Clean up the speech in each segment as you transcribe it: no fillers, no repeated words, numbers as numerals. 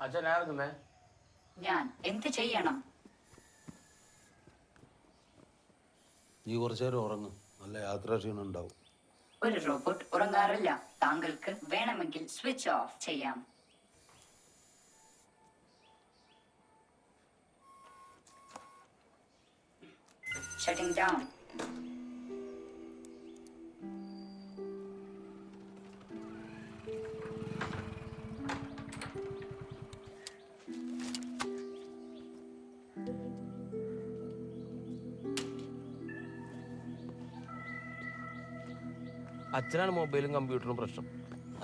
അച്ഛനായിരുന്നേ ഞാൻ എന്ത് ചെയ്യണം? നീ കുറച്ചു നേരം ഉറങ്ങും, നല്ല യാത്രാക്ഷീണം ഉണ്ടാവും. ഒരു റോബോട്ട് ഉറങ്ങാറില്ല. താങ്കൾക്ക് വേണമെങ്കിൽ സ്വിച്ച് ഓഫ് ചെയ്യാം. Shutting down. അച്ഛനാണ് മൊബൈലും കമ്പ്യൂട്ടറും പ്രശ്നം.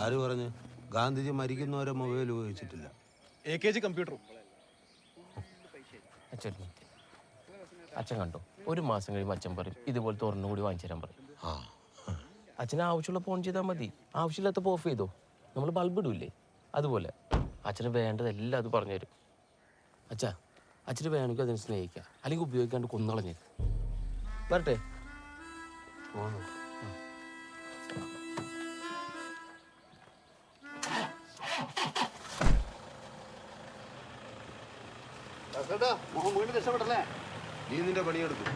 ആര് പറഞ്ഞു? ഗാന്ധിജി മരിക്കുന്നവരെ മൊബൈൽ ഉപയോഗിച്ചിട്ടില്ല. AKG കമ്പ്യൂട്ടറും. അച്ഛൻ കണ്ടോ, ഒരു മാസം കഴിയുമ്പോൾ അച്ഛൻ പറയും ഇതുപോലത്തെ ഒരെണ്ണം കൂടി വാങ്ങിച്ചു തരാൻ പറയും. അച്ഛന് ആവശ്യമുള്ള ഫോൺ ചെയ്താൽ മതി, ആവശ്യമില്ലാത്തപ്പോൾ ഓഫ് ചെയ്തോ. നമ്മൾ ബൾബ് ഇടൂല്ലേ, അതുപോലെ അച്ഛന് വേണ്ടതെല്ലാം അത് പറഞ്ഞു തരും. അച്ഛന് വേണമെങ്കിൽ അതിനെ സ്നേഹിക്കുക, അല്ലെങ്കിൽ ഉപയോഗിക്കാണ്ട് കൊന്നുകളഞ്ഞത്. വരട്ടെ. രക്ഷപ്പെട്ടല്ലേ? നീ നിന്റെ പണിയെടുക്കും.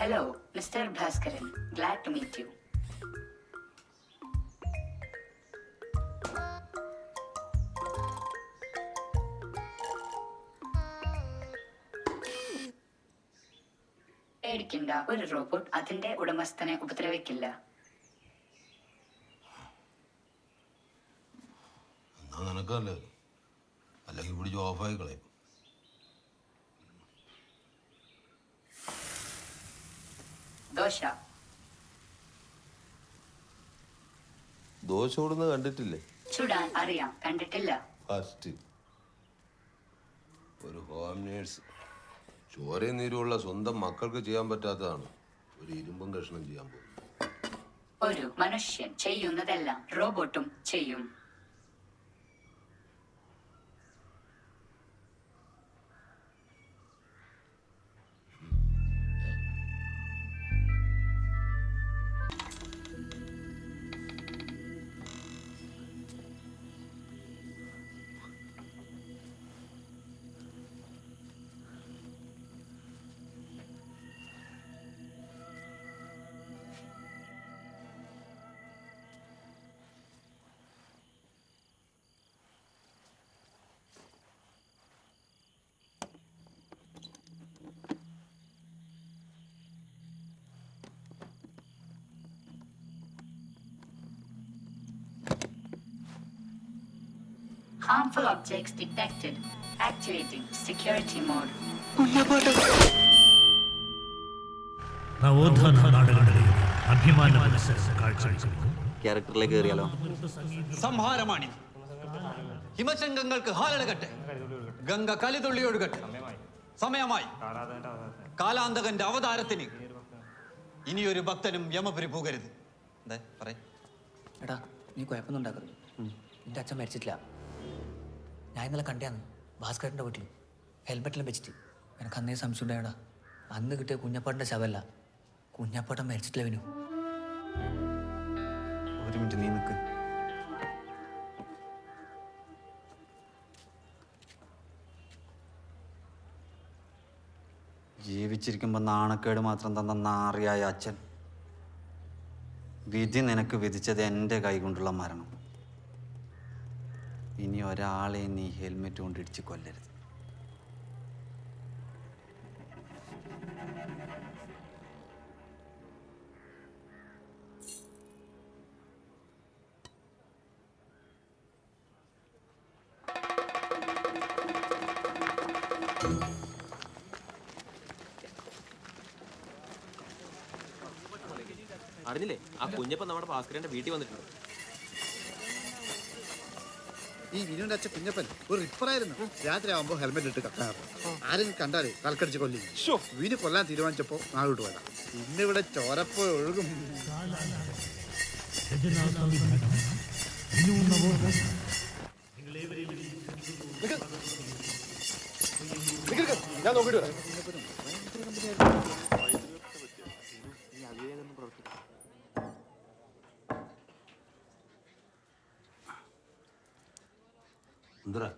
Hello, Mr. Bhaskaran. Glad to meet you. പേടിക്കണ്ട, ഒരു റോബോട്ട് അതിന്റെ ഉടമസ്ഥനെ ഉപദ്രവിക്കില്ല. എന്നാ നിനക്കല്ലേ, അല്ലെങ്കിൽ പിടിച്ച് ഓഫായി കളയും. ദോശ ഓടുന്നത് കണ്ടിട്ടില്ലേ? ചുടാൻ അറിയാം, കണ്ടിട്ടില്ല. ഫസ്റ്റ് ഒരു ഹോം നേഴ്സ് ചോരയും നീരുമുള്ള സ്വന്തം മക്കൾക്ക് ചെയ്യാൻ പറ്റാത്തതാണ് ഒരു ഇരുമ്പും കഷ്ണം ചെയ്യാൻ പോകുന്നത്. ഒരു മനുഷ്യൻ ചെയ്യുന്നതെല്ലാം റോബോട്ടും ചെയ്യും. Harmful objects detected. Activating security mode. നവോത്ഥാന നാടകങ്ങളിൽ അഭിമാന മത്സരം കാഴ്ചവെക്കുന്നു. ക്യാരക്ടറിലേക്ക് കയറിയാലോ? സംഹാരമാണി. ഹിമശങ്കങ്ങൾക്ക് ഹാലടകട്ടെ, ഗംഗ കലിതുള്ളി ഒഴുകട്ടെ. സമയമായി. കാലാന്തകന്റെ അവതാരത്തിന് ഇനിയൊരു ഭക്തനും യമപുരി പോകരുത്. എന്താ പറയ? എടാ, നീ കുഴപ്പമൊന്നും ഉണ്ടാക്കരുത്. നിന്റെ അച്ഛൻ മരിച്ചിട്ടില്ല. ഞാൻ ഇന്നലെ കണ്ടാന്ന് ഭാസ്കരൻ്റെ വീട്ടിൽ ഹെൽമെറ്റിലും വെച്ചിട്ട്. എനിക്ക് അന്നേ സംശയം ഉണ്ടായടാ, അന്ന് കിട്ടിയ കുഞ്ഞപ്പാട്ടിൻ്റെ ശവല്ല, കുഞ്ഞപ്പാട്ടൻ മരിച്ചിട്ടില്ല. വിനു, ഒരു മിനിറ്റ് നീ നിൽക്ക്. ജീവിച്ചിരിക്കുമ്പോൾ നാണക്കേട് മാത്രം തന്ന നാറിയായ അച്ഛൻ, വിധി നിനക്ക് വിധിച്ചത് എൻ്റെ കൈകൊണ്ടുള്ള മരണം. ഇനി ഒരാളെ നീ ഹെൽമെറ്റ് കൊണ്ട് ഇടിച്ച് കൊല്ലരുത്. അറിഞ്ഞില്ലേ ആ കുഞ്ഞപ്പം നമ്മുടെ ഭാസ്കരന്റെ വീട്ടിൽ വന്നിട്ടുണ്ട്. ഈ വിനുവിന്റെ അച്ഛൻ കുഞ്ഞപ്പൻ ഒരു റിപ്പറായിരുന്നു. രാത്രി ആവുമ്പോ ഹെൽമെറ്റ് ഇട്ട് കക്കാറ്. ആരെങ്കിലും കണ്ടാലേ തലക്കടിച്ച് കൊല്ലി. വിനു കൊല്ലാൻ തീരുമാനിച്ചപ്പോ നാളോട്ട് പോയതാ. ഇന്നിവിടെ ചോരപ്പോ ഒഴുകും. ഞാൻ നോക്കിട്ട് വരാം. എന്താ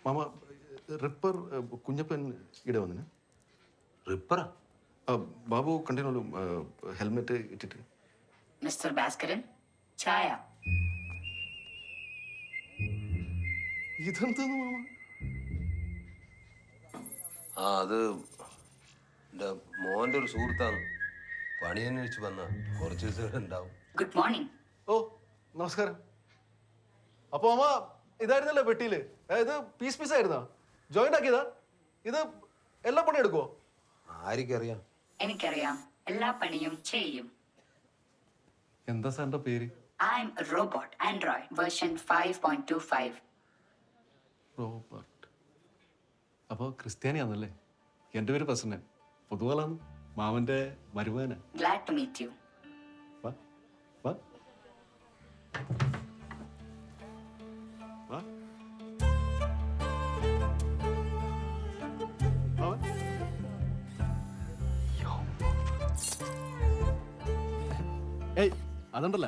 മാമ റിപ്പർ കുഞ്ഞപ്പൻ ഇവിടെ വന്നിന്. റിപ്പറാ? ബാബു കണ്ടിനോളും ഹെൽമെറ്റ് ഇട്ടിട്ട്. മിസ്റ്റർ ഭാസ്കരൻ, ചായ. ഇതെന്താന്ന് മാമ? ആ അത് എൻ്റെ മോൻ്റെ ഒരു സുഹൃത്താണ്. പണി അന്വേഷിച്ച് വന്ന കുറച്ച് ദിവസം ഇവിടെ ഉണ്ടാവും. Good morning. ഓ നമസ്കാരം. അപ്പൊ മാമ ഇതായിരുന്നല്ലേ പെട്ടിയില്? ഇത് പീസ് ആയിരുന്നാ? ജോയിന്റ് ആക്കിയതാ? ഇത് എല്ലാ പണി എടുക്കുവോ? ആർക്കറിയാം? എനിക്കറിയാം, എല്ലാ പണിയും ചെയ്യും. എന്താ സാറിന്റെ പേര്? I am a robot, Android, version 5.25. Robert. അപ്പൊ ക്രിസ്ത്യാനിയാന്നല്ലേ? എന്റെ പേര് പ്രസന്നൻ. പൊതുവാളാണ്. മാമന്റെ മരുമകനാ. Glad to meet you. വാ വാ വാ. മാമൻ. ഏയ് അതുണ്ടല്ല,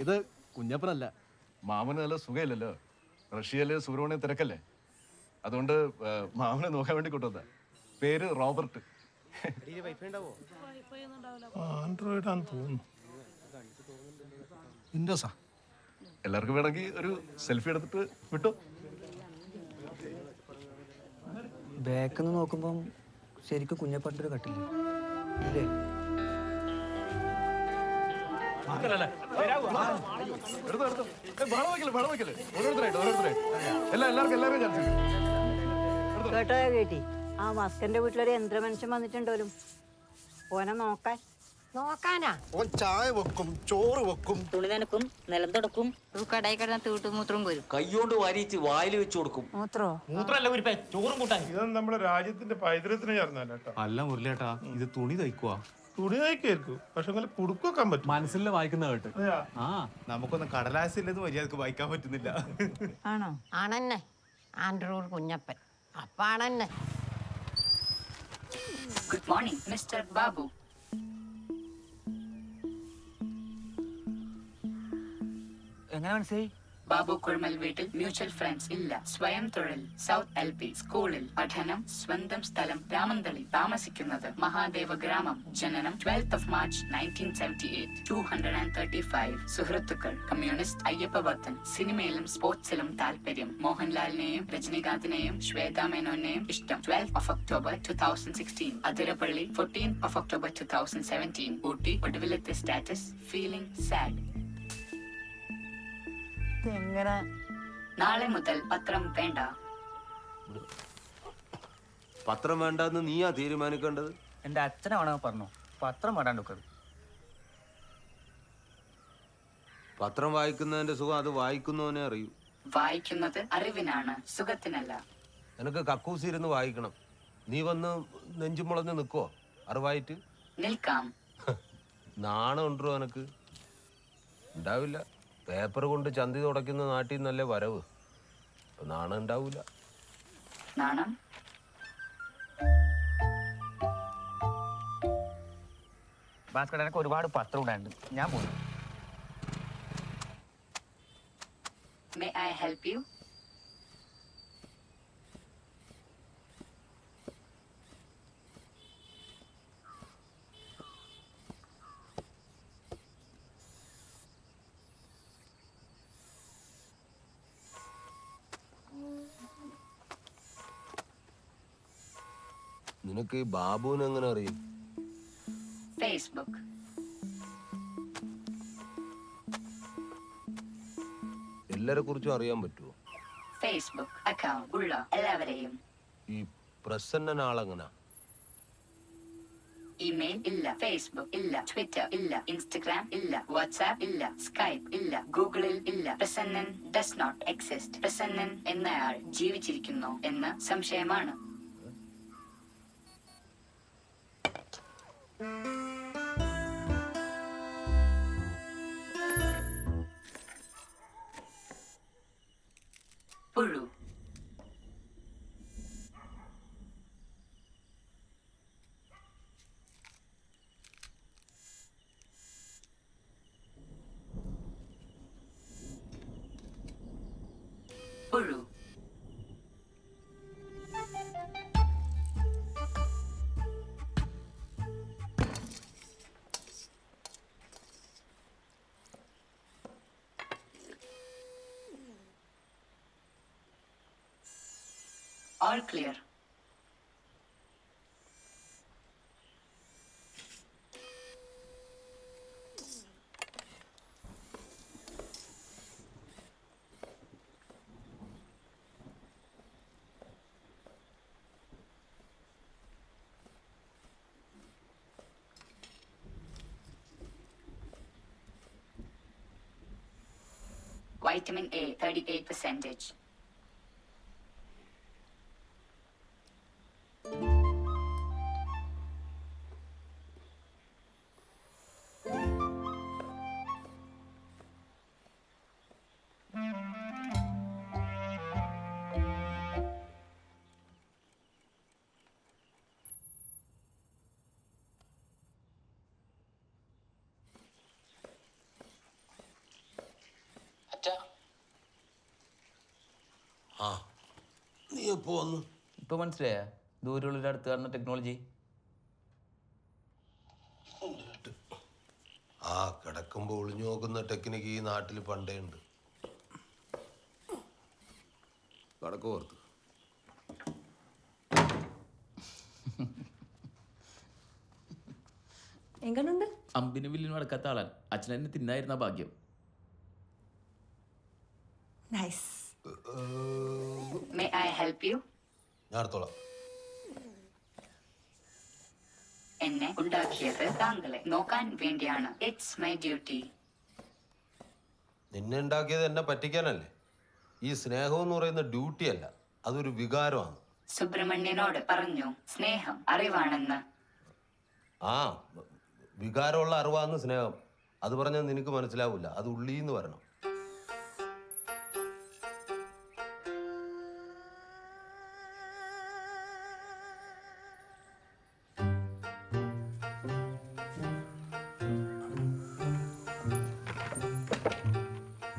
ഇത് കുഞ്ഞപ്പനല്ല. മാമന് നല്ല സുഖമില്ലല്ലോ. റഷ്യയില് സുബ്രഹ്മണ്യം തിരക്കല്ലേ, അതുകൊണ്ട് മാമനെ നോക്കാൻ വേണ്ടി കൊണ്ടുവന്ന. പേര് റോബർട്ട്. ആൻഡ്രോയിഡ് ആണെന്ന് തോന്നുന്നു. വിൻഡോസാ. എല്ലാവർക്കും വേണമെങ്കിൽ ഒരു സെൽഫി എടുത്തിട്ട് വിട്ടോ. ബാക്കിൽ നിന്ന് നോക്കുമ്പം ശരിക്കും കുഞ്ഞപ്പൻ്റെ ഒരു കട്ടില്ലേ അല്ലേ? കേട്ടോ കേട്ടി, ആ മസ്കന്റെ വീട്ടിലൊരു യന്ത്രമനുഷ്യൻ വന്നിട്ടുണ്ടോലും ഓനെ നോക്കാനാ. ഓൻ ചായ വെക്കും, ചോറ് വെക്കും, തുണി നനക്കും, നിലം തുടക്കും, കടയിൽ കിടന്ന തീട്ടുമൂത്രം വരും. കൈയോണ്ട് വാരിച്ച് വായിൽ വെച്ച് കൊടുക്കും. മൂത്രോ? ചോറും കൂട്ടാൻ. ഇതൊന്നും നമ്മുടെ രാജ്യത്തിന്റെ പൈതൃകത്തിന് ചേർന്നല്ല കേട്ടോ. അല്ല മുരളിയേട്ടാ, ഇത് തുണി തയ്ക്കുവാ. തുണി നയിക്കായിരിക്കും, പക്ഷെ അങ്ങനെ കുടുക്കൊക്കാൻ പറ്റും. മനസ്സിൽ വായിക്കുന്ന കേട്ട്. ആ നമുക്കൊന്നും കടലാസില്ലെന്ന് മര്യാദക്ക് വായിക്കാൻ പറ്റുന്നില്ല. ആണോ? ആണെന്നെ ആൻഡ്രൂർ Kunjappan അപ്പാണെന്നെ. Good morning, Mr. Babu. എങ്ങനെ മനസ്സിലായി? ബാബു കുഴമൽ വീട്ടിൽ മ്യൂച്വൽ ഫ്രണ്ട്സ് ഇല്ല. സ്വയം തൊഴിൽ, സൗത്ത് LP സ്കൂളിൽ പഠനം, സ്വന്തം സ്ഥലം രാമന്തളി, താമസിക്കുന്നത് മഹാദേവ ഗ്രാമം, ജനനം 12th of March 1978, 235 സുഹൃത്തുക്കൾ, കമ്മ്യൂണിസ്റ്റ് അയ്യപ്പ ഭക്തൻ, സിനിമയിലും സ്പോർട്സിലും താല്പര്യം, മോഹൻലാലിനെയും രജനീകാന്തിനെയും ശ്വേതാ മേനോനെയും ഇഷ്ടം. 12th of October 2016 Athirappilly, 14th of October 2017 Ooty. ഒടുവിലത്തെ സ്റ്റാറ്റസ് ഫീലിംഗ് സാഡ്. എങ്ങനെ? നാളെ മുതൽ പത്രം വേണ്ട. പത്രം വേണ്ടെന്ന് നീയാ തീരുമാനിക്കേണ്ടത്. എൻ്റെ അച്ഛനാണോ പറഞ്ഞു പത്രം വേണ്ടാണ്ടൊക്കത്. പത്രം വായിക്കുന്നതിന്റെ സുഖം അത് വായിക്കുന്നവനെ അറിയൂ. വായിക്കുന്നത് അറിവിനാണ്, സുഖത്തിനല്ല. നിനക്ക് കക്കൂസി ഇരുന്ന് വായിക്കണം. നീ വന്ന് നെഞ്ചും മുളഞ്ഞ് നിൽക്കോ അറിവായിട്ട്? നിൽക്കാം. നാണം ഉണ്ടോ എനക്ക്? ഉണ്ടാവില്ല. പേപ്പർ കൊണ്ട് ചന്തി തുടയ്ക്കുന്ന നാട്ടിൽ നല്ല വരവ്. അപ്പൊ നാണം ഉണ്ടാവില്ല. നാണം? ഭാസ്കരൻ എനിക്ക് ഒരുപാട് പത്രം ഉണ്ടായിട്ടുണ്ട്, ഞാൻ പോകുന്നു. May I help you? നിനക്ക് ഈ ബാബുവിനെ എങ്ങനെ അറിയും? Facebook. എല്ലാരെ കുറിച്ചും അറിയാൻ പറ്റുമോ? Facebook അക്കൗണ്ട് ഉള്ള എല്ലാവരെയും. ഈ പ്രസന്നൻ ആളെങ്ങനാ? ഇമെയിൽ ഇല്ല, ഫേസ്ബുക്ക് ഇല്ല, ട്വിറ്റർ ഇല്ല, ഇൻസ്റ്റഗ്രാം ഇല്ല, വാട്സ്ആപ്പ് ഇല്ല, സ്കൈപ്പ് ഇല്ല, ഗൂഗിളിൽ ഇല്ല. Prasannan does not exist. Prasannan എന്നയാൾ ജീവിച്ചിരിക്കുന്നോ എന്ന് സംശയമാണ്. പുഴു. പുഴു. All clear. Vitamin A 38%. ആ നീ എപ്പോ വന്നു? ഇപ്പൊ മനസ്സിലായ ദൂരമുള്ളൊരു അടുത്ത് കാണുന്ന ടെക്നോളജി. ആ കിടക്കുമ്പോ ഒളിഞ്ഞു നോക്കുന്ന ടെക്നിക്ക് ഈ നാട്ടിൽ പണ്ടേ ഉണ്ട്. കടക്ക് ഓർത്ത് എങ്ങനുണ്ട്? അമ്പിന് വില്ലിന് നടക്കാത്ത ആളാൻ. അച്ഛനെന്നെ തിന്നായിരുന്ന ഭാഗ്യം. Nice. May I help you? ഞാൻ അടുത്തോളാം. എന്നെ ഉണ്ടാക്കിയത് താങ്കളെ നോക്കാൻ വേണ്ടിയാണ്. It's my duty. നിന്നെ ഉണ്ടാക്കിയത് എന്നെ പറ്റിക്കാനല്ലേ? ഈ സ്നേഹം എന്ന് പറയുന്ന ഡ്യൂട്ടി അല്ല, അതൊരു വികാരമാണ്. സുബ്രഹ്മണ്യനോട് പറഞ്ഞു സ്നേഹം അറിവാണെന്ന്. ആ വികാരമുള്ള അറിവാന്ന് സ്നേഹം. അത് പറഞ്ഞാൽ നിനക്ക് മനസ്സിലാവില്ല. അത് ഉള്ളീന്ന് വരണം.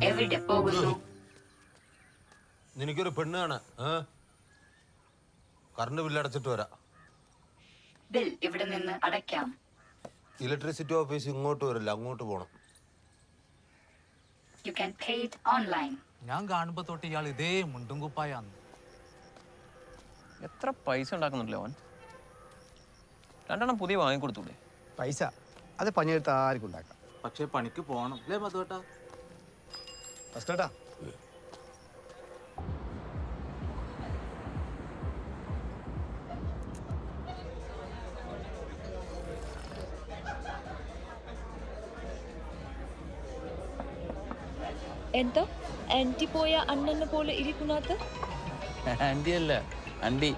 എവിടെ പോകുന്നു? നിനക്കൊരു പെണ്ണ് കാണാൻ കറണ്ട് ബില്ല് അടച്ചിട്ട് വരാം. ബിൽ ഇവിടെ നിന്ന് അടയ്ക്കാം. ഇലക്ട്രിസിറ്റി ഓഫീസ് ഇങ്ങോട്ട് വരില്ല, അങ്ങോട്ട് പോണം. You can pay it online. ഞാൻ കാണുമ്പോ തൊട്ട് ഇയാൾ ഇതേ മുണ്ടും കുപ്പായാന്ന്. എത്ര പൈസ ഉണ്ടാക്കുന്നുണ്ടല്ലോ അവൻ. 2 എണ്ണം പുതിയ വാങ്ങിക്കൊടുത്തൂടെ? പൈസ അത് പണിയെടുത്ത് ആർക്കും ഉണ്ടാക്കാം. പക്ഷെ പണിക്ക് പോണം അല്ലേ മധുവേട്ടാ? ഫസ്റ്റേട്ടാ എന്താ ആന്റി പോയ അണ്ണനെ പോലെ ഇരിക്കുന്നത്? ആന്റി അല്ല, അണ്ടി.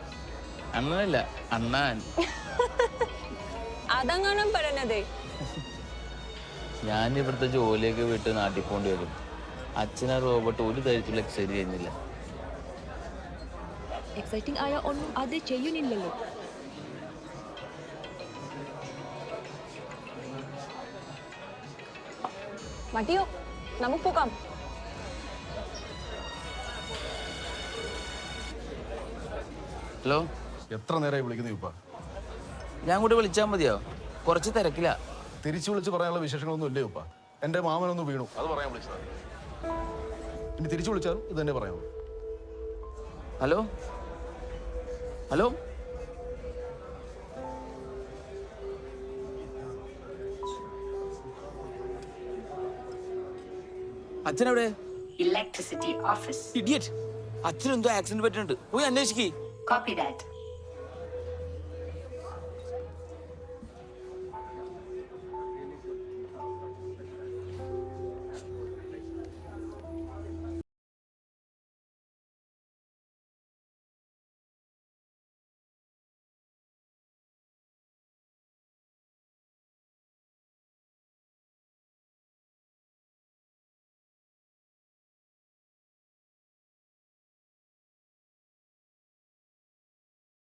അണ്ണനല്ല, അണ്ണാൻ. അതങ്ങനെ പറഞ്ഞതേ. ഞാൻ ഇവിടുത്തെ ജോലിയൊക്കെ വിട്ട് നാട്ടിൽ പോണ്ടി വരും. അച്ഛനാ റോബോട്ട് ഒരു തരത്തിലുള്ള എക്സൈറ്റ് ചെയ്യുന്നില്ല. എക്സൈറ്റിംഗ് ആയ ഒന്നും അത് ചെയ്യുന്നില്ലല്ലോ. മതിയോ, നമുക്ക് പോകാം. ഹലോ, എത്ര നേരമായി വിളിക്കുന്നു ഇപ്പ? ഞാൻ കൂടെ വിളിച്ചാൽ മതിയോ? കുറച്ച് തിരക്കില്ല. തിരിച്ചു വിളിച്ച് പറയാനുള്ള വിശേഷങ്ങളൊന്നും ഇല്ലേ ഉപ്പ? എന്റെ മാമനൊന്ന് വീണു, അത് പറയാൻ വിളിച്ചതാ. ഇനി തിരിച്ചു വിളിച്ചാലും ഇത് തന്നെ പറയാമോ? ഹലോ ഹലോ, അച്ഛനെവിടെ? Electricity office. ഇഡിയറ്റ്. അച്ഛനെന്തോ ആക്സിഡന്റ് പറ്റുന്നുണ്ട്, പോയി അന്വേഷിക്കേ. Copy that.